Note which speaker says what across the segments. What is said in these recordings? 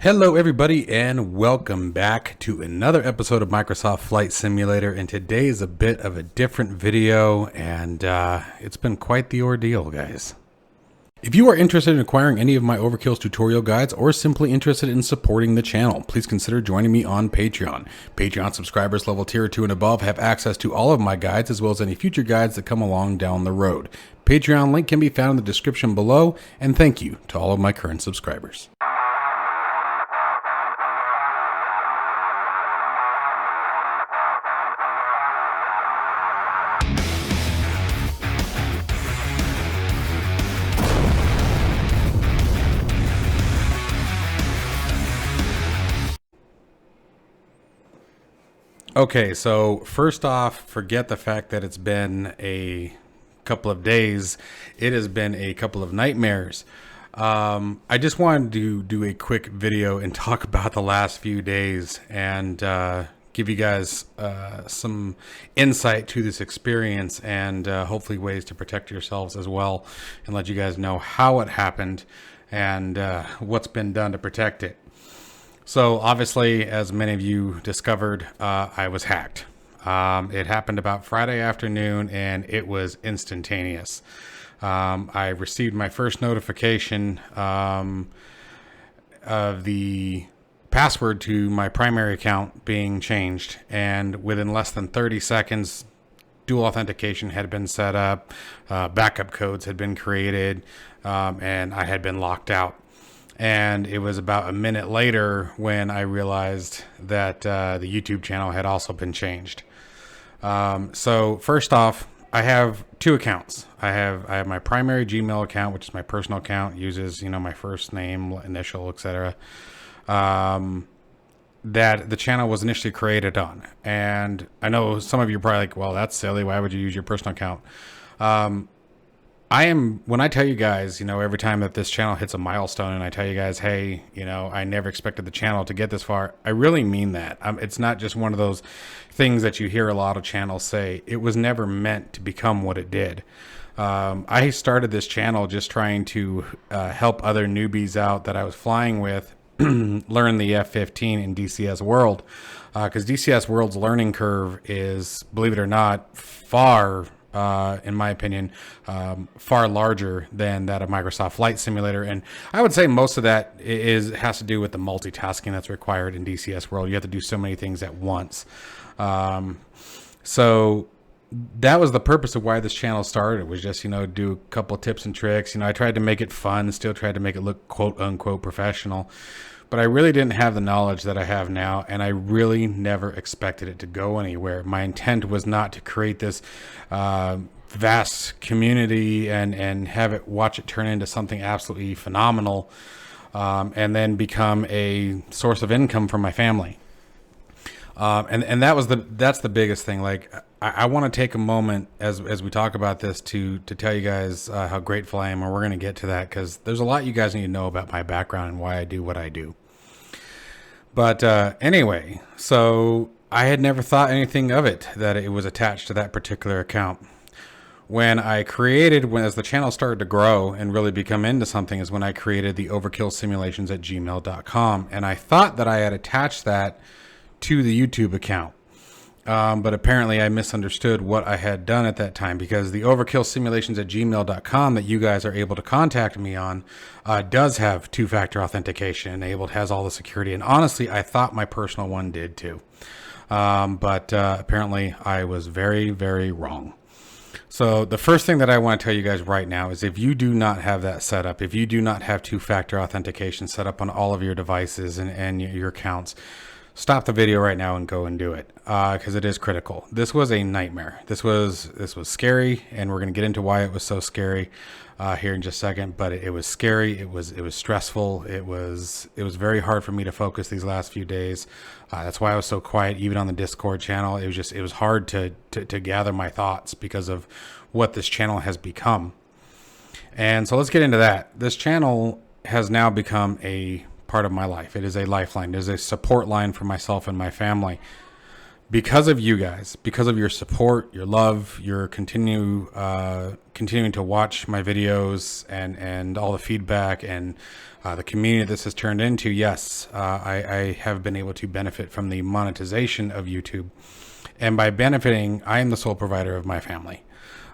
Speaker 1: Hello everybody and welcome back to another episode of Microsoft Flight Simulator, and today is a bit of a different video and it's been quite the ordeal, guys. If you are interested in acquiring any of my Overkill's tutorial guides or simply interested in supporting the channel, please consider joining me on Patreon. Patreon subscribers level tier 2 and above have access to all of my guides as well as any future guides that come along down the road. Patreon link can be found in the description below, and thank you to all of my current subscribers. Okay, so first off, forget the fact that it's been a couple of days. It has been a couple of nightmares. I just wanted to do a quick video and talk about the last few days and give you guys some insight to this experience and hopefully ways to protect yourselves as well, and let you guys know how it happened and what's been done to protect it. So obviously, as many of you discovered, I was hacked. It happened about Friday afternoon and it was instantaneous. I received my first notification of the password to my primary account being changed, and within less than 30 seconds, dual authentication had been set up, backup codes had been created, and I had been locked out. And it was about a minute later when I realized that the YouTube channel had also been changed. So first off, I have two accounts. I have my primary Gmail account, which is my personal account, uses my first name, initial, etc. That the channel was initially created on. And I know some of you are probably like, well, that's silly. Why would you use your personal account? When I tell you guys, every time that this channel hits a milestone and I tell you guys, hey, I never expected the channel to get this far, I really mean that. It's not just one of those things that you hear a lot of channels say. It was never meant to become what it did. I started this channel just trying to help other newbies out that I was flying with learn the F-15 in DCS World, because DCS World's learning curve is, believe it or not, far in my opinion, far larger than that of Microsoft Flight Simulator. And I would say most of that has to do with the multitasking that's required in DCS World. You have to do so many things at once. So that was the purpose of why this channel started. It was just, do a couple of tips and tricks. I tried to make it fun, still tried to make it look quote unquote professional. But I really didn't have the knowledge that I have now, and I really never expected it to go anywhere. My intent was not to create this vast community and watch it turn into something absolutely phenomenal, and then become a source of income for my family. And that's the biggest thing. Like, I want to take a moment as we talk about this to tell you guys how grateful I am, and we're going to get to that because there's a lot you guys need to know about my background and why I do what I do. But anyway, so I had never thought anything of it, that it was attached to that particular account. When I created, as the channel started to grow and really become into something, is when I created the Overkill Simulations at gmail.com. And I thought that I had attached that to the YouTube account. But apparently I misunderstood what I had done at that time, because the Overkill Simulations at gmail.com that you guys are able to contact me on does have two-factor authentication enabled, has all the security. And honestly, I thought my personal one did too. But apparently I was very, very wrong. So the first thing that I want to tell you guys right now is, if you do not have that set up, if you do not have two-factor authentication set up on all of your devices and your accounts, stop the video right now and go and do it, because it is critical. This was a nightmare. This was scary, and we're going to get into why it was so scary here in just a second. But it was scary. It was stressful. It was very hard for me to focus these last few days. That's why I was so quiet, even on the Discord channel. It was hard to gather my thoughts because of what this channel has become. And so let's get into that. This channel has now become a part of my life. It is a lifeline. It is a support line for myself and my family. because of you guys, because of your support, your love, your continuing to watch my videos, and all the feedback and the community this has turned into, yes, I have been able to benefit from the monetization of YouTube. And by benefiting, I am the sole provider of my family.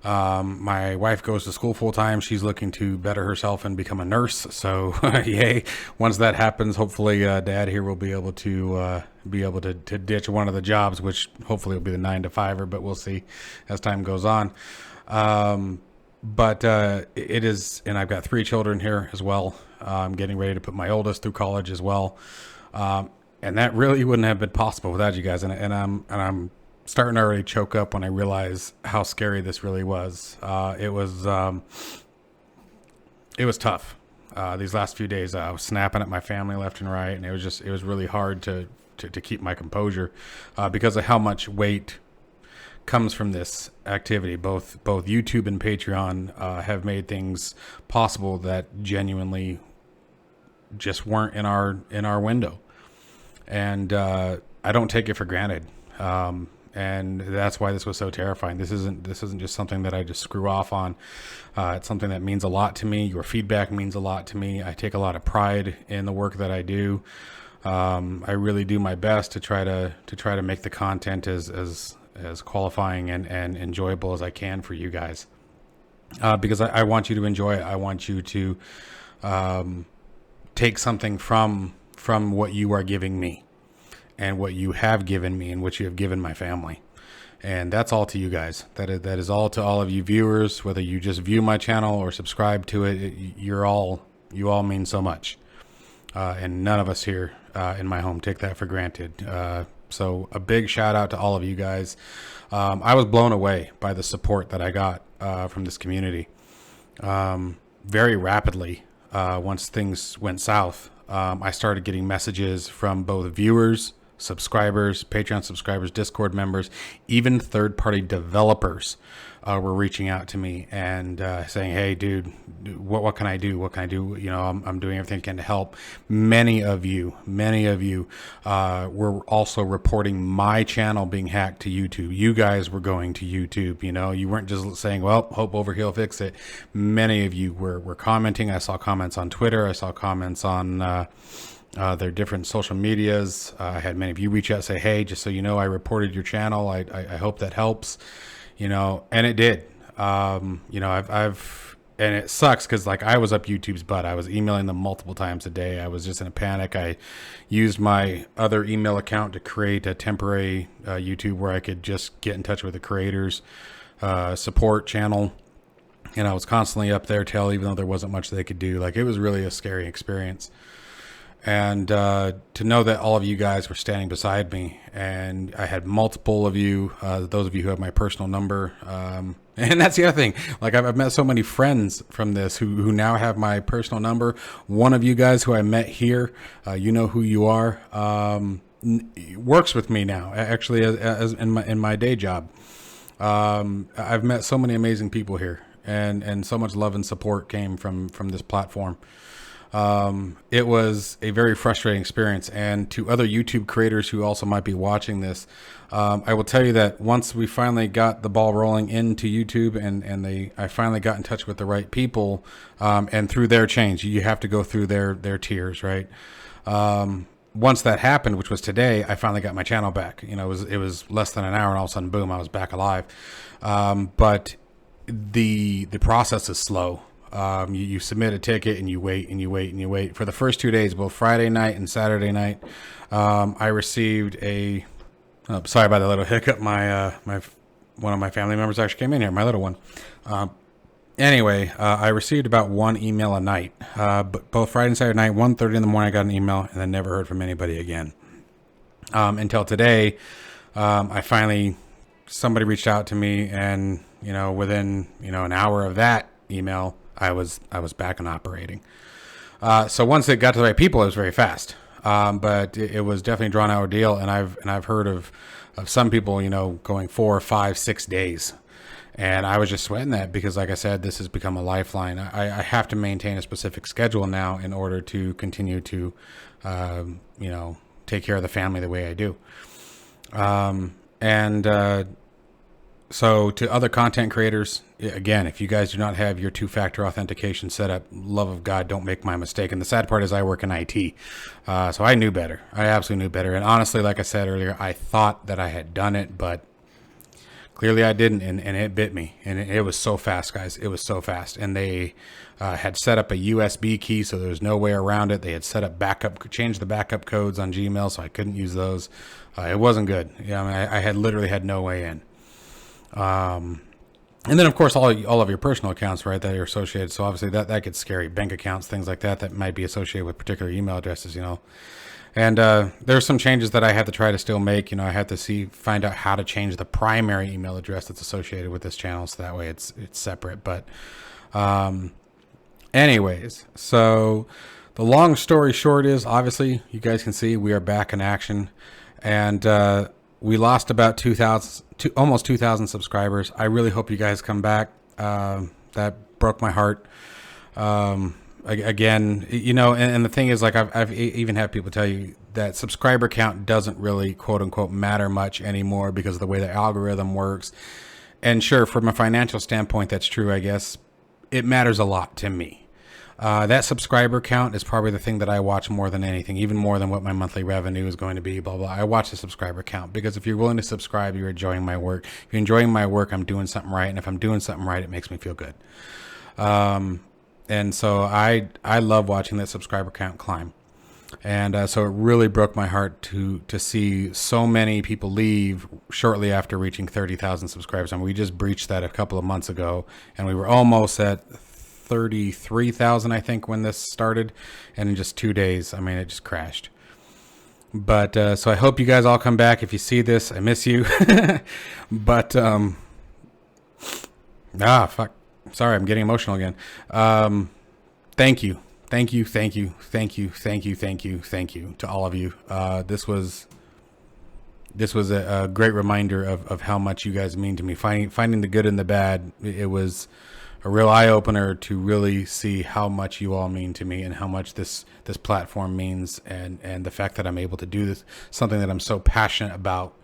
Speaker 1: My wife goes to school full time. She's looking to better herself and become a nurse. So, yay! Once that happens, hopefully, Dad here will be able to ditch one of the jobs, which hopefully will be the 9-to-5er, but we'll see as time goes on. But it is, and I've got 3 children here as well. I'm getting ready to put my oldest through college as well, and that really wouldn't have been possible without you guys. And I'm starting to already choke up when I realize how scary this really was. It was tough. These last few days, I was snapping at my family left and right, and it was really hard to keep my composure because of how much weight comes from this activity. Both YouTube and Patreon have made things possible that genuinely just weren't in our window, and I don't take it for granted. And that's why this was so terrifying. This isn't just something that I just screw off on. It's something that means a lot to me. Your feedback means a lot to me. I take a lot of pride in the work that I do. I really do my best to try to make the content as qualifying and enjoyable as I can for you guys. Because I want you to enjoy it. I want you to take something from what you are giving me, and what you have given me, and what you have given my family. And that's all to you guys. That is all to all of you viewers, whether you just view my channel or subscribe to it. You all mean so much. And none of us here in my home take that for granted. So a big shout out to all of you guys. I was blown away by the support that I got from this community. Very rapidly, once things went south, I started getting messages from both viewers, subscribers, Patreon subscribers, Discord members, even third-party developers were reaching out to me and saying, "Hey, dude, what can I do? What can I do? You know, I'm doing everything I can to help." Many of you were also reporting my channel being hacked to YouTube. You guys were going to YouTube. You know, you weren't just saying, "Well, hope Overkill fix it." Many of you were commenting. I saw comments on Twitter. I saw comments on their different social medias. I had many of you reach out and say, "Hey, just so you know, I reported your channel. I hope that helps." You know, and it did. You know, and it sucks because like I was up YouTube's butt. I was emailing them multiple times a day. I was just in a panic. I used my other email account to create a temporary YouTube where I could just get in touch with the creators support channel. And I was constantly up there even though there wasn't much they could do. Like, it was really a scary experience. And to know that all of you guys were standing beside me, and I had multiple of you, those of you who have my personal number, and that's the other thing. Like, I've met so many friends from this who now have my personal number. One of you guys who I met here, you know who you are, works with me now, actually, as in my day job. I've met so many amazing people here, and so much love and support came from this platform. It was a very frustrating experience. And to other YouTube creators who also might be watching this, I will tell you that once we finally got the ball rolling into YouTube and I finally got in touch with the right people, and through their change, you have to go through their tiers, right? Once that happened, which was today, I finally got my channel back. You know, it was less than an hour, and all of a sudden, boom, I was back alive. But the process is slow. You submit a ticket and you wait and you wait and you wait. For the first 2 days, both Friday night and Saturday night, I received sorry about that little hiccup. One of my family members actually came in here, my little one. Anyway, I received about one email a night, but both Friday and Saturday night, 1:30 in the morning, I got an email and then never heard from anybody again. Until today, somebody reached out to me, and, you know, within, you know, an hour of that email, I was back and operating. So once it got to the right people, it was very fast. But it was definitely a drawn out ordeal. And I've heard of some people, you know, going 4, 5, 6 days. And I was just sweating that because, like I said, this has become a lifeline. I have to maintain a specific schedule now in order to continue to, you know, take care of the family the way I do. And so to other content creators, again, if you guys do not have your two-factor authentication set up, love of God, don't make my mistake. And the sad part is I work in IT. So I knew better. I absolutely knew better. And honestly, like I said earlier, I thought that I had done it, but clearly I didn't. And it bit me. And it was so fast, guys. It was so fast. And they had set up a USB key, so there was no way around it. They had set up changed the backup codes on Gmail, so I couldn't use those. It wasn't good. Yeah, I mean, I had literally had no way in. And then of course all of your personal accounts, right, that are associated. So obviously that gets scary. Bank accounts, things like that might be associated with particular email addresses, you know. And there's some changes that I have to try to still make. You know, I have to find out how to change the primary email address that's associated with this channel, so that way it's separate. But anyways, so the long story short is, obviously you guys can see we are back in action, and we lost about almost 2,000 subscribers. I really hope you guys come back. That broke my heart. Again, you know, and the thing is, like, I've even had people tell you that subscriber count doesn't really, quote unquote, matter much anymore because of the way the algorithm works. And sure, from a financial standpoint, that's true, I guess. It matters a lot to me. That subscriber count is probably the thing that I watch more than anything, even more than what my monthly revenue is going to be, blah, blah. I watch the subscriber count because if you're willing to subscribe, you're enjoying my work. If you're enjoying my work, I'm doing something right. And if I'm doing something right, it makes me feel good. And so I love watching that subscriber count climb. And so it really broke my heart to see so many people leave shortly after reaching 30,000 subscribers. I mean, we just breached that a couple of months ago, and we were almost at 33,000, I think, when this started, and in just 2 days, I mean, it just crashed. But so I hope you guys all come back. If you see this, I miss you. But fuck, sorry, I'm getting emotional again. Thank you to all of you. This was a great reminder of how much you guys mean to me. Finding the good and the bad. It was a real eye-opener to really see how much you all mean to me and how much this platform means, and the fact that I'm able to do this, something that I'm so passionate about,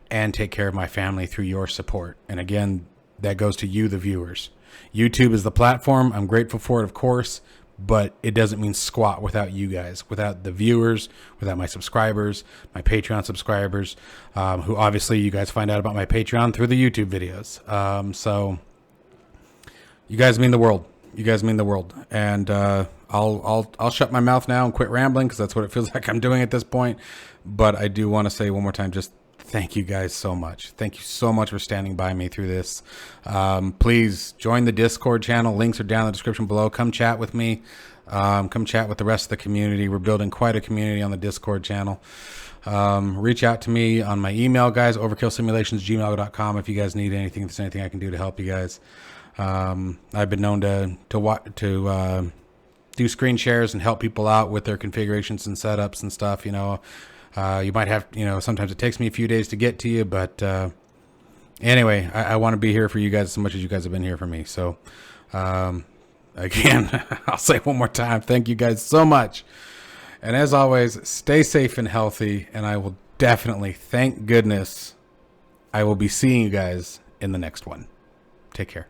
Speaker 1: and take care of my family through your support. And again, that goes to you, the viewers. YouTube is the platform. I'm grateful for it, of course, but it doesn't mean squat without you guys, without the viewers, without my subscribers, my Patreon subscribers, who obviously you guys find out about my Patreon through the YouTube videos. So you guys mean the world. You guys mean the world. And I'll shut my mouth now and quit rambling, because that's what it feels like I'm doing at this point. But I do want to say one more time, just thank you guys so much. Thank you so much for standing by me through this. Please join the Discord channel. Links are down in the description below. Come chat with me. Come chat with the rest of the community. We're building quite a community on the Discord channel. Reach out to me on my email, guys, overkillsimulationsgmail.com, if you guys need anything, if there's anything I can do to help you guys. I've been known to do screen shares and help people out with their configurations and setups and stuff. You know, you might have, you know, sometimes it takes me a few days to get to you, but anyway, I want to be here for you guys as much as you guys have been here for me. So again, I'll say one more time, thank you guys so much. And as always, stay safe and healthy, and I will definitely, thank goodness, I will be seeing you guys in the next one. Take care.